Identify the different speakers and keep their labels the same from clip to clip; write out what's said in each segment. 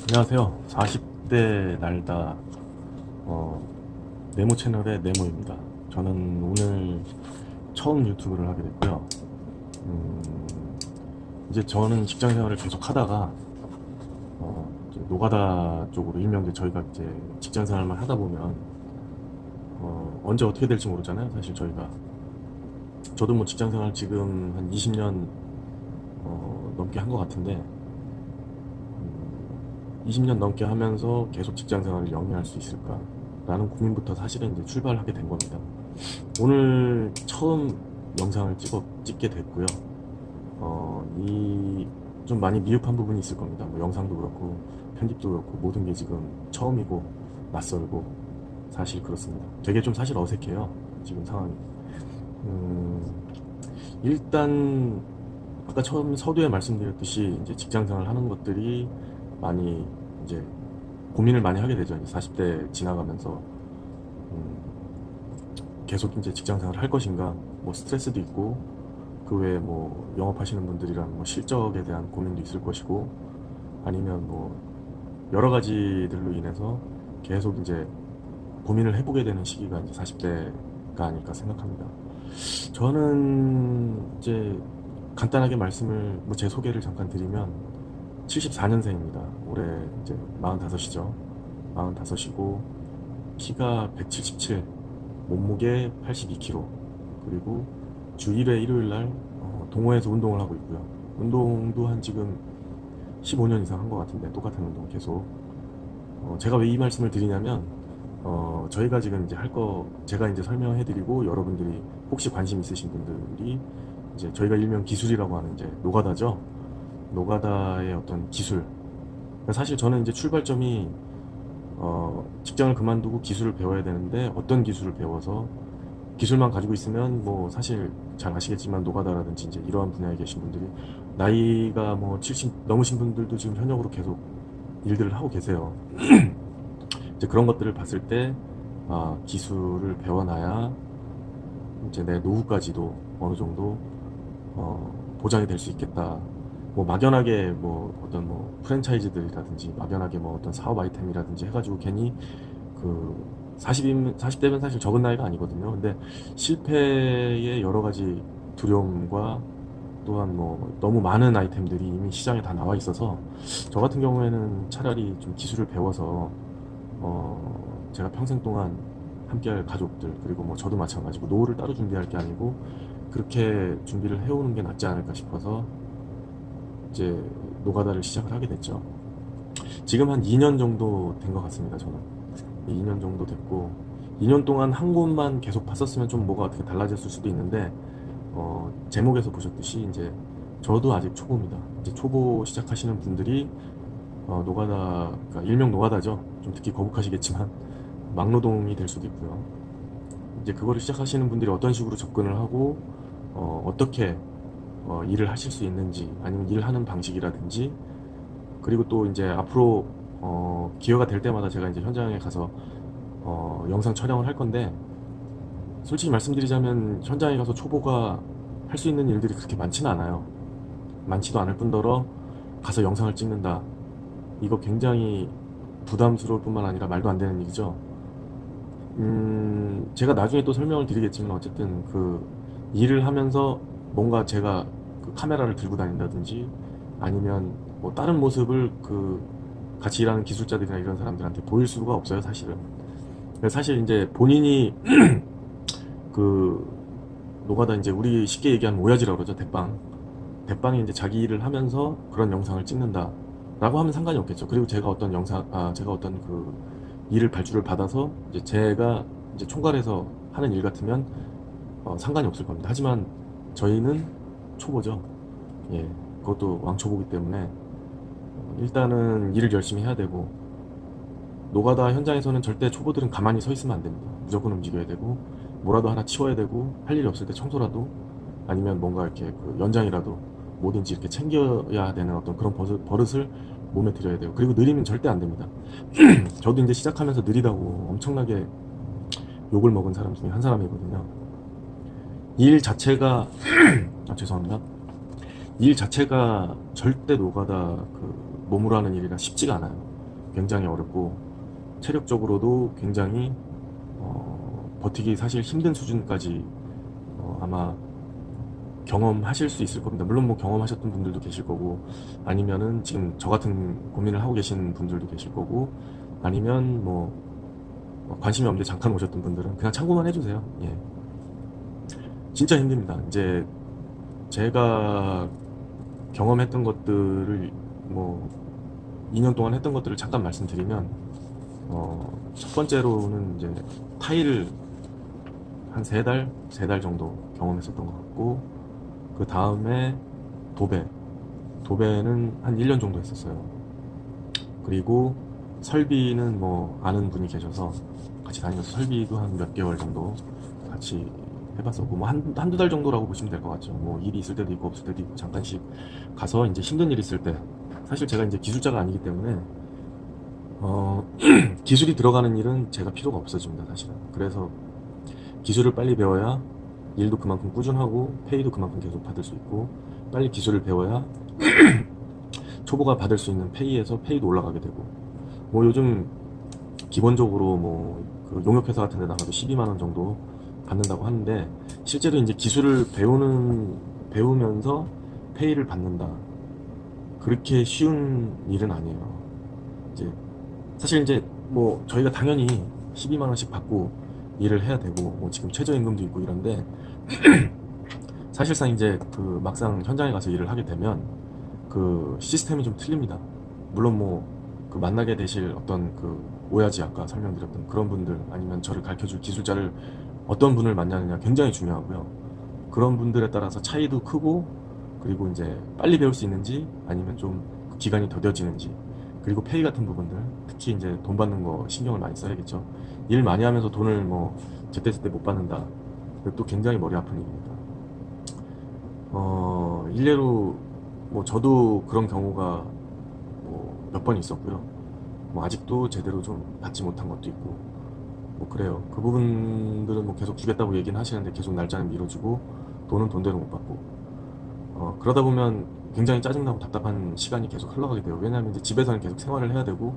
Speaker 1: 안녕하세요. 40대 날다 네모 채널의 네모입니다. 저는 오늘 처음 유튜브를 하게 됐고요. 음, 이제 저는 직장 생활을 계속 하다가 이제 노가다 쪽으로 일명 이제 저희가 이제 직장 생활만 하다 보면 언제 어떻게 될지 모르잖아요. 사실 저도 뭐 직장 생활 지금 한 20년 넘게 한 것 같은데 20년 넘게 하면서 계속 직장 생활을 영위할 수 있을까? 라는 고민부터 사실은 이제 출발하게 된 겁니다. 오늘 처음 영상을 찍게 됐고요. 좀 많이 미흡한 부분이 있을 겁니다. 뭐 영상도 그렇고, 편집도 그렇고, 모든 게 지금 처음이고, 낯설고, 사실 그렇습니다. 되게 좀 사실 어색해요. 지금 상황이. 일단, 아까 처음 서두에 말씀드렸듯이, 이제 직장 생활 하는 것들이 많이 이제 고민을 많이 하게 되죠. 이제 40대 지나가면서 계속 이제 직장 생활을 할 것인가, 뭐 스트레스도 있고 그 외에 뭐 영업하시는 분들이랑 뭐 실적에 대한 고민도 있을 것이고 아니면 뭐 여러 가지들로 인해서 계속 이제 고민을 해보게 되는 시기가 이제 40대가 아닐까 생각합니다. 저는 이제 간단하게 말씀을 뭐 제 소개를 잠깐 드리면 74년생입니다. 올해 이제 45이죠. 45이고 키가 177, 몸무게 82kg. 그리고 주 1회 일요일 날 동호회에서 운동을 하고 있고요. 운동도 한 지금 15년 이상 한 것 같은데 똑같은 운동 계속. 제가 왜 이 말씀을 드리냐면 저희가 지금 이제 제가 이제 설명해드리고 여러분들이 혹시 관심 있으신 분들이 이제 저희가 일명 기술이라고 하는 이제 노가다죠. 노가다의 어떤 기술. 사실 저는 이제 출발점이 직장을 그만두고 기술을 배워야 되는데 어떤 기술을 배워서 기술만 가지고 있으면 뭐 사실 잘 아시겠지만 노가다라든지 이제 이러한 분야에 계신 분들이 나이가 뭐 70 넘으신 분들도 지금 현역으로 계속 일들을 하고 계세요. 이제 그런 것들을 봤을 때 기술을 배워놔야 이제 내 노후까지도 어느 정도 보장이 될 수 있겠다. 뭐 막연하게 뭐 어떤 뭐 프랜차이즈들이라든지 막연하게 뭐 어떤 사업 아이템이라든지 해가지고 괜히 그 40대면 사실 적은 나이가 아니거든요. 근데 실패의 여러 가지 두려움과 또한 뭐 너무 많은 아이템들이 이미 시장에 다 나와 있어서 저 같은 경우에는 차라리 좀 기술을 배워서 제가 평생 동안 함께할 가족들 그리고 뭐 저도 마찬가지고 노후를 따로 준비할 게 아니고 그렇게 준비를 해오는 게 낫지 않을까 싶어서 이제 노가다를 시작을 하게 됐죠. 지금 한 2년 정도 된 것 같습니다. 저는 2년 정도 됐고 2년 동안 한 곳만 계속 봤었으면 좀 뭐가 어떻게 달라졌을 수도 있는데 제목에서 보셨듯이 이제 저도 아직 초보입니다. 이제 초보 시작하시는 분들이 노가다, 그러니까 일명 노가다죠. 좀 듣기 거북하시겠지만 막노동이 될 수도 있고요. 이제 그거를 시작하시는 분들이 어떤 식으로 접근을 하고 어떻게 일을 하실 수 있는지 아니면 일하는 방식이라든지 그리고 또 이제 앞으로 기회가 될 때마다 제가 이제 현장에 가서 영상 촬영을 할 건데 솔직히 말씀드리자면 현장에 가서 초보가 할 수 있는 일들이 그렇게 많지는 않아요. 많지도 않을 뿐더러 가서 영상을 찍는다. 이거 굉장히 부담스러울 뿐만 아니라 말도 안 되는 일이죠. 제가 나중에 또 설명을 드리겠지만 어쨌든 그 일을 하면서 뭔가 제가 그 카메라를 들고 다닌다든지 아니면 뭐 다른 모습을 그 같이 일하는 기술자들이나 이런 사람들한테 보일 수가 없어요, 사실은. 사실 이제 본인이 그 노가다 이제 우리 쉽게 얘기하면 오야지라고 그러죠, 대빵. 대빵이 이제 자기 일을 하면서 그런 영상을 찍는다. 라고 하면 상관이 없겠죠. 그리고 제가 어떤 제가 어떤 그 일을 발주를 받아서 이제 제가 이제 총괄해서 하는 일 같으면 상관이 없을 겁니다. 하지만 저희는 초보죠. 예, 그것도 왕초보기 때문에 일단은 일을 열심히 해야 되고 노가다 현장에서는 절대 초보들은 가만히 서 있으면 안 됩니다. 무조건 움직여야 되고 뭐라도 하나 치워야 되고 할 일이 없을 때 청소라도 아니면 뭔가 이렇게 그 연장이라도 뭐든지 이렇게 챙겨야 되는 어떤 그런 버릇을 몸에 들여야 돼요. 그리고 느리면 절대 안 됩니다. 저도 이제 시작하면서 느리다고 엄청나게 욕을 먹은 사람 중에 한 사람이거든요. 일 자체가 죄송합니다. 일 자체가 절대 노가다 그 몸으로 하는 일이라 쉽지가 않아요. 굉장히 어렵고 체력적으로도 굉장히 버티기 사실 힘든 수준까지 아마 경험하실 수 있을 겁니다. 물론 뭐 경험하셨던 분들도 계실 거고, 아니면은 지금 저 같은 고민을 하고 계신 분들도 계실 거고, 아니면 뭐 관심이 없는데 잠깐 오셨던 분들은 그냥 참고만 해주세요. 예. 진짜 힘듭니다. 이제 제가 경험했던 것들을 뭐 2년 동안 했던 것들을 잠깐 말씀드리면, 첫 번째로는 이제 타일을 한 3달, 3달 정도 경험했었던 것 같고, 그 다음에 도배는 한 1년 정도 했었어요. 그리고 설비는 뭐 아는 분이 계셔서 같이 다니면서 설비도 한 몇 개월 정도 같이 해봤었고, 뭐 한두 달 정도라고 보시면 될 것 같죠. 뭐 일이 있을 때도 있고 없을 때도 있고 잠깐씩 가서 이제 힘든 일 있을 때, 사실 제가 이제 기술자가 아니기 때문에 기술이 들어가는 일은 제가 필요가 없어집니다, 사실은. 그래서 기술을 빨리 배워야 일도 그만큼 꾸준하고 페이도 그만큼 계속 받을 수 있고, 빨리 기술을 배워야 초보가 받을 수 있는 페이에서 페이도 올라가게 되고, 뭐 요즘 기본적으로 뭐그 용역회사 같은 데 나가도 12만 원 정도 받는다고 하는데, 실제로 이제 기술을 배우면서 페이를 받는다, 그렇게 쉬운 일은 아니에요. 이제 사실 이제 뭐 저희가 당연히 12만 원씩 받고 일을 해야 되고, 뭐 지금 최저임금도 있고 이런데, 사실상 이제 그 막상 현장에 가서 일을 하게 되면 그 시스템이 좀 틀립니다. 물론 뭐 그 만나게 되실 어떤 그 오야지, 아까 설명드렸던 그런 분들, 아니면 저를 가르쳐줄 기술자를 어떤 분을 만나느냐 굉장히 중요하고요. 그런 분들에 따라서 차이도 크고, 그리고 이제 빨리 배울 수 있는지 아니면 좀 기간이 더뎌지는지, 그리고 페이 같은 부분들, 특히 이제 돈 받는 거 신경을 많이 써야겠죠. 일 많이 하면서 돈을 뭐 제때제때 못 받는다, 또 굉장히 머리 아픈 일입니다. 일례로 뭐 저도 그런 경우가 뭐 몇 번 있었고요. 뭐 아직도 제대로 좀 받지 못한 것도 있고, 뭐 그래요. 그 부분들은 뭐 계속 주겠다고 얘기는 하시는데 계속 날짜는 미뤄주고, 돈은 돈대로 못 받고, 그러다 보면 굉장히 짜증나고 답답한 시간이 계속 흘러가게 돼요. 왜냐하면 이제 집에서는 계속 생활을 해야 되고,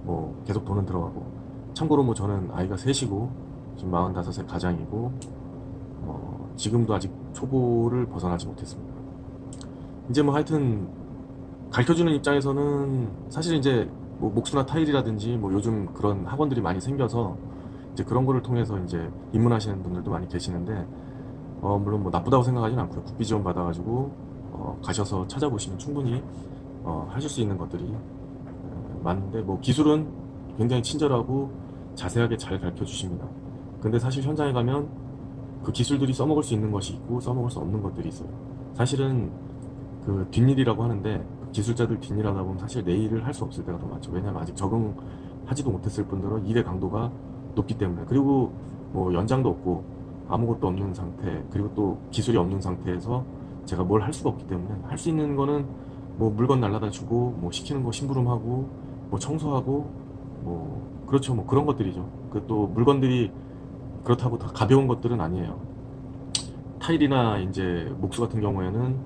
Speaker 1: 뭐 계속 돈은 들어가고. 참고로 뭐 저는 아이가 셋이고 지금 45세 가장이고, 지금도 아직 초보를 벗어나지 못했습니다. 이제 뭐 하여튼 가르쳐주는 입장에서는 사실 이제 뭐 목수나 타일이라든지 뭐 요즘 그런 학원들이 많이 생겨서 이제 그런 거를 통해서 이제 입문하시는 분들도 많이 계시는데, 물론 뭐 나쁘다고 생각하지는 않고요. 국비 지원 받아가지고 가셔서 찾아보시면 충분히 하실 수 있는 것들이 많은데, 뭐 기술은 굉장히 친절하고 자세하게 잘 가르쳐 주십니다. 근데 사실 현장에 가면 그 기술들이 써먹을 수 있는 것이 있고 써먹을 수 없는 것들이 있어요. 사실은 그 뒷일이라고 하는데, 기술자들 뒷일 하다 보면 사실 내 일을 할 수 없을 때가 더 많죠. 왜냐하면 아직 적응하지도 못했을 뿐더러 일의 강도가 높기 때문에. 그리고 뭐 연장도 없고 아무것도 없는 상태, 그리고 또 기술이 없는 상태에서 제가 뭘 할 수가 없기 때문에, 할 수 있는 거는 뭐 물건 날라다 주고, 뭐 시키는 거 심부름하고, 뭐 청소하고, 뭐 그렇죠. 뭐 그런 것들이죠. 그 또 물건들이 그렇다고 다 가벼운 것들은 아니에요. 타일이나 이제 목수 같은 경우에는,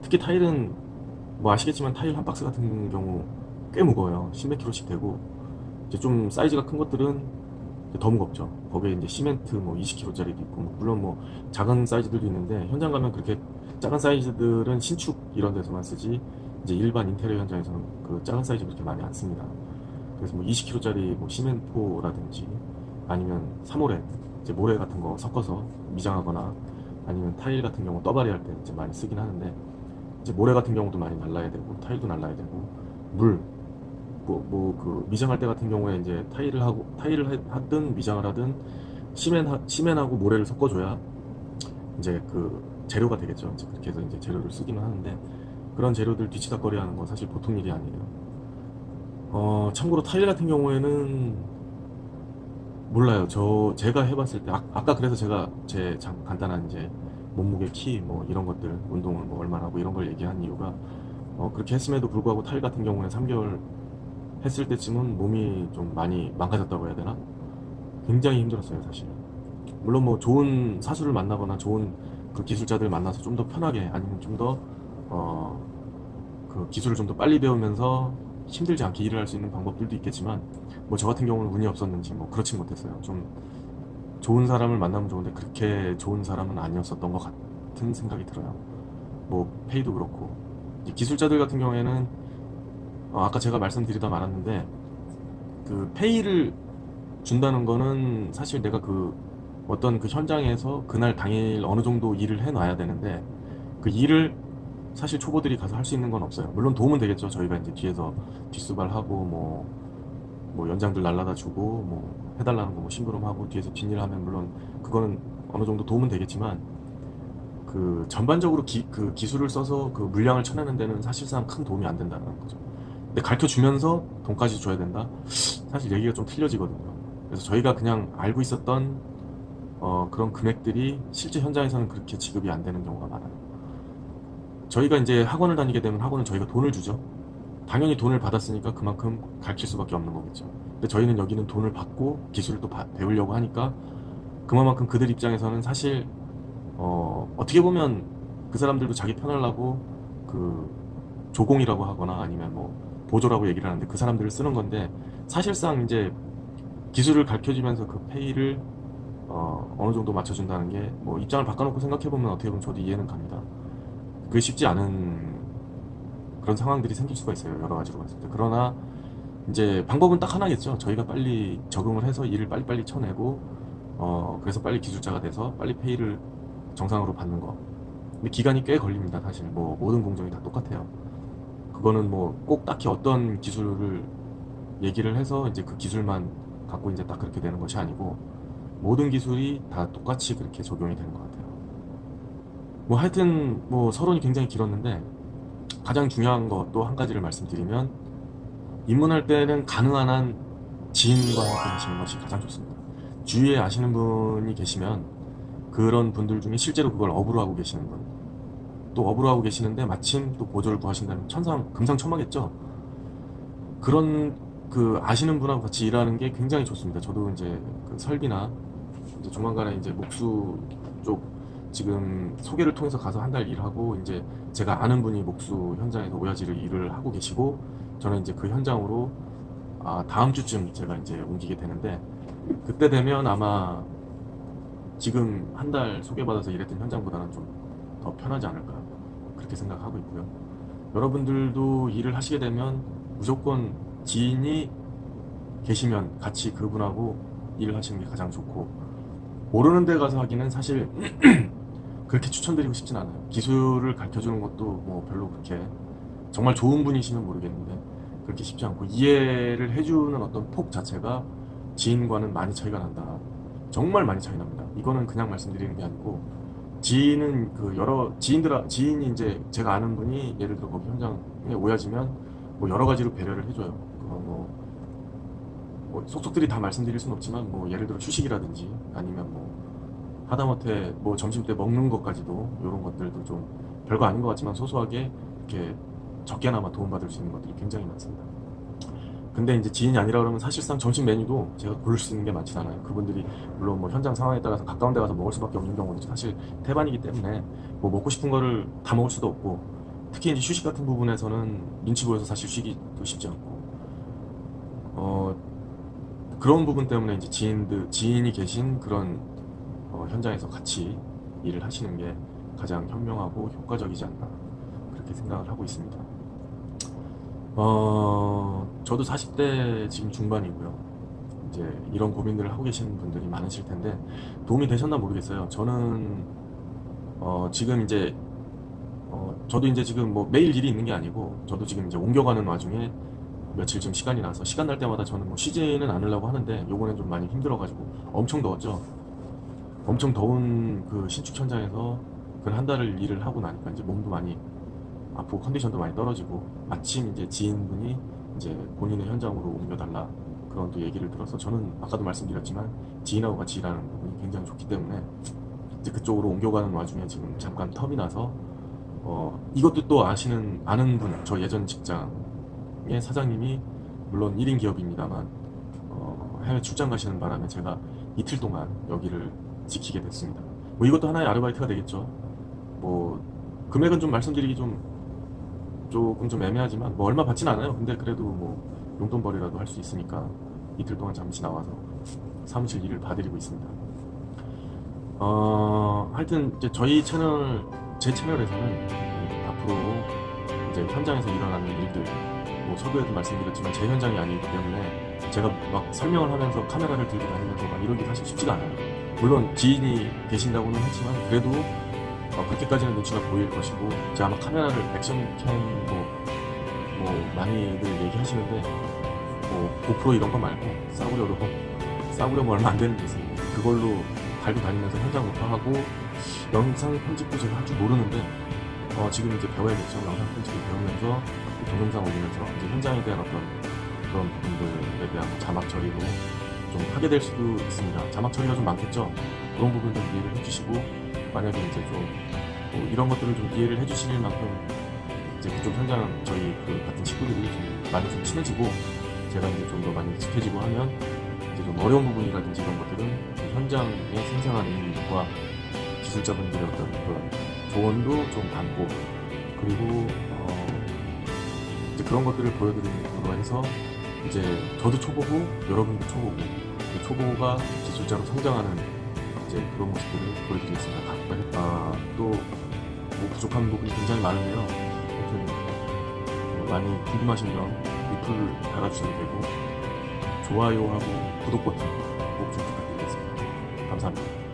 Speaker 1: 특히 타일은 뭐 아시겠지만 타일 한 박스 같은 경우 꽤 무거워요. 10몇 킬로씩 되고, 이제 좀 사이즈가 큰 것들은 더 무겁죠. 거기에 이제 시멘트 뭐 20kg짜리도 있고, 뭐 물론 뭐 작은 사이즈들도 있는데, 현장 가면 그렇게 작은 사이즈들은 신축 이런 데서만 쓰지, 이제 일반 인테리어 현장에서는 그 작은 사이즈 그렇게 많이 안 씁니다. 그래서 뭐 20kg짜리 뭐 시멘토라든지, 아니면 사모래, 이제 모래 같은 거 섞어서 미장하거나, 아니면 타일 같은 경우 떠발이 할 때 이제 많이 쓰긴 하는데, 이제 모래 같은 경우도 많이 날라야 되고 타일도 날라야 되고, 물, 그 미장할 때 같은 경우에 이제 타일을 하든 미장을 하든 시멘하고 모래를 섞어줘야 이제 그 재료가 되겠죠. 이제 그렇게 해서 이제 재료를 쓰기는 하는데, 그런 재료들 뒤치다거리 하는 건 사실 보통 일이 아니에요. 참고로 타일 같은 경우에는 몰라요. 제가 해봤을 때, 아까 그래서 제가 제 간단한 이제 몸무게, 키, 뭐 이런 것들, 운동을 뭐 얼마나 하고 이런 걸 얘기한 이유가, 그렇게 했음에도 불구하고 타일 같은 경우는 3개월 했을 때쯤은 몸이 좀 많이 망가졌다고 해야 되나? 굉장히 힘들었어요, 사실. 물론 뭐 좋은 사수를 만나거나 좋은 그 기술자들 만나서 좀 더 편하게, 아니면 좀 더 그 기술을 좀 더 빨리 배우면서 힘들지 않게 일을 할 수 있는 방법들도 있겠지만 뭐 저 같은 경우는 운이 없었는지 뭐 그렇진 못했어요. 좀 좋은 사람을 만나면 좋은데 그렇게 좋은 사람은 아니었었던 것 같은 생각이 들어요. 뭐 페이도 그렇고 이제 기술자들 같은 경우에는 아까 제가 말씀드리다 말았는데 그 페이를 준다는 거는 사실 내가 그 어떤 그 현장에서 그날 당일 어느 정도 일을 해놔야 되는데 그 일을 사실 초보들이 가서 할 수 있는 건 없어요. 물론 도움은 되겠죠. 저희가 이제 뒤에서 뒷수발하고 뭐 연장들 날라다 주고 뭐 해달라는 거 뭐 심부름하고 뒤에서 뒷일하면 물론 그거는 어느 정도 도움은 되겠지만 그 전반적으로 그 기술을 써서 그 물량을 쳐내는 데는 사실상 큰 도움이 안 된다는 거죠. 근데 가르쳐 주면서 돈까지 줘야 된다? 사실 얘기가 좀 틀려지거든요. 그래서 저희가 그냥 알고 있었던 그런 금액들이 실제 현장에서는 그렇게 지급이 안 되는 경우가 많아요. 저희가 이제 학원을 다니게 되면 학원은 저희가 돈을 주죠. 당연히 돈을 받았으니까 그만큼 가르칠 수밖에 없는 거겠죠. 근데 저희는 여기는 돈을 받고 기술을 또 배우려고 하니까 그만큼 그들 입장에서는 사실 어떻게 보면 그 사람들도 자기 편하려고 그 조공이라고 하거나 아니면 뭐 보조라고 얘기를 하는데 그 사람들을 쓰는 건데 사실상 이제 기술을 가르쳐주면서 그 페이를 어느 정도 맞춰준다는 게 뭐 입장을 바꿔놓고 생각해보면 어떻게 보면 저도 이해는 갑니다. 그게 쉽지 않은 그런 상황들이 생길 수가 있어요. 여러 가지로 봤을 때. 그러나 이제 방법은 딱 하나겠죠. 저희가 빨리 적응을 해서 일을 빨리빨리 쳐내고 그래서 빨리 기술자가 돼서 빨리 페이를 정상으로 받는 거. 근데 기간이 꽤 걸립니다. 사실 뭐 모든 공정이 다 똑같아요. 그거는 뭐 꼭 딱히 어떤 기술을 얘기를 해서 이제 그 기술만 갖고 이제 딱 그렇게 되는 것이 아니고 모든 기술이 다 똑같이 그렇게 적용이 되는 것 같아요. 뭐 하여튼 뭐 서론이 굉장히 길었는데 가장 중요한 것도 한 가지를 말씀드리면 입문할 때는 가능한 한 지인과 함께 하시는 것이 가장 좋습니다. 주위에 아시는 분이 계시면 그런 분들 중에 실제로 그걸 업으로 하고 계시는 분, 또 업으로 하고 계시는데 마침 또 보조를 구하신다면 금상첨화겠죠. 그런 그 아시는 분하고 같이 일하는 게 굉장히 좋습니다. 저도 이제 그 설비나 이제 조만간에 이제 목수 쪽 지금 소개를 통해서 가서 한 달 일하고 이제 제가 아는 분이 목수 현장에서 오야지를 일을 하고 계시고 저는 이제 그 현장으로 다음 주쯤 제가 이제 옮기게 되는데 그때 되면 아마 지금 한 달 소개받아서 일했던 현장보다는 좀 더 편하지 않을까 그렇게 생각하고 있고요. 여러분들도 일을 하시게 되면 무조건 지인이 계시면 같이 그분하고 일을 하시는 게 가장 좋고 모르는 데 가서 하기는 사실 그렇게 추천드리고 싶진 않아요. 기술을 가르쳐 주는 것도 뭐 별로 그렇게 정말 좋은 분이시면 모르겠는데 그렇게 쉽지 않고 이해를 해주는 어떤 폭 자체가 지인과는 많이 차이가 난다. 정말 많이 차이 납니다. 이거는 그냥 말씀드리는 게 아니고 지인은 그 여러 지인이 이제 제가 아는 분이 예를 들어 거기 현장에 오야지면 뭐 여러 가지로 배려를 해줘요. 뭐 속속들이 다 말씀드릴 수는 없지만 뭐 예를 들어 휴식이라든지 아니면 뭐 하다못해 뭐 점심 때 먹는 것까지도 이런 것들도 좀 별거 아닌 것 같지만 소소하게 이렇게 적게나마 도움받을 수 있는 것들이 굉장히 많습니다. 근데 이제 지인이 아니라 그러면 사실상 점심 메뉴도 제가 고를 수 있는 게 많지 않아요. 그분들이 물론 뭐 현장 상황에 따라서 가까운 데 가서 먹을 수밖에 없는 경우는 사실 태반이기 때문에 뭐 먹고 싶은 거를 다 먹을 수도 없고 특히 이제 휴식 같은 부분에서는 눈치 보여서 사실 쉬기도 쉽지 않고 그런 부분 때문에 이제 지인이 계신 그런 현장에서 같이 일을 하시는 게 가장 현명하고 효과적이지 않나 그렇게 생각을 하고 있습니다. 저도 40대 지금 중반이고요. 이제 이런 고민들을 하고 계시는 분들이 많으실 텐데 도움이 되셨나 모르겠어요. 저는 지금 이제 저도 이제 지금 뭐 매일 일이 있는 게 아니고 저도 지금 이제 옮겨가는 와중에 며칠 지금 시간이 나서 시간 날 때마다 저는 뭐 쉬지는 않으려고 하는데 요번엔 좀 많이 힘들어가지고 엄청 더웠죠. 엄청 더운 그 신축 현장에서 그 한 달을 일을 하고 나니까 이제 몸도 많이 아프고 컨디션도 많이 떨어지고 마침 이제 지인분이 이제 본인의 현장으로 옮겨달라 그런 또 얘기를 들어서 저는 아까도 말씀드렸지만 지인하고 같이 일하는 부분이 굉장히 좋기 때문에 이제 그쪽으로 옮겨가는 와중에 지금 잠깐 텀이 나서 이것도 또 아는 분, 저 예전 직장의 사장님이 물론 1인 기업입니다만 해외 출장 가시는 바람에 제가 이틀 동안 여기를 지키게 됐습니다. 뭐 이것도 하나의 아르바이트가 되겠죠. 뭐 금액은 좀 말씀드리기 좀 조금 좀 애매하지만 뭐 얼마 받진 않아요. 근데 그래도 뭐 용돈벌이라도 할 수 있으니까 이틀 동안 잠시 나와서 사무실 일을 봐드리고 있습니다. 하여튼 이제 저희 채널, 제 채널에서는 앞으로 이제 현장에서 일어나는 일들, 뭐 서두에도 말씀드렸지만 제 현장이 아니기 때문에 제가 막 설명을 하면서 카메라를 들고 다니면서 막 이러기 사실 쉽지가 않아요. 물론 지인이 계신다고는 하지만 그래도 그렇게까지는 눈치가 보일 것이고, 이제 아마 카메라를 액션캠 뭐 많이들 얘기하시는데 뭐 고프로 이런 거 말고 싸구려면 얼마 안 되는 게 있어요. 그걸로 달고 다니면서 현장부터 하고, 영상 편집도 제가 할 줄 모르는데 지금 이제 배워야겠죠. 영상 편집을 배우면서 동영상 올리면서 이제 현장에 대한 어떤 그런 부분들에 대한 자막 처리도 좀 하게 될 수도 있습니다. 자막 처리가 좀 많겠죠. 그런 부분들 이해를 해주시고, 만약에 이제 좀뭐 이런 것들을 좀 이해를 해주실 만큼 이제 그쪽 현장 저희 그 같은 친구들이 좀 많이 좀 친해지고, 제가 이제 좀 더 많이 익숙해지고 하면 이제 좀 어려운 부분이라든지 이런 것들은 그 현장에 생생한 인과 기술자분들의 어떤 그런 조언도 좀 담고, 그리고 이제 그런 것들을 보여드림으로 해서 이제 저도 초보고 여러분도 초보고, 그 초보가 기술자로 성장하는 이제 그런 모습들을 보여드리겠습니다. 또뭐 부족한 부분이 굉장히 많은데요. 아무튼 많이 궁금하시면 리플 달아주셔도 되고, 좋아요하고 구독 버튼 꼭 좀 부탁드리겠습니다. 감사합니다.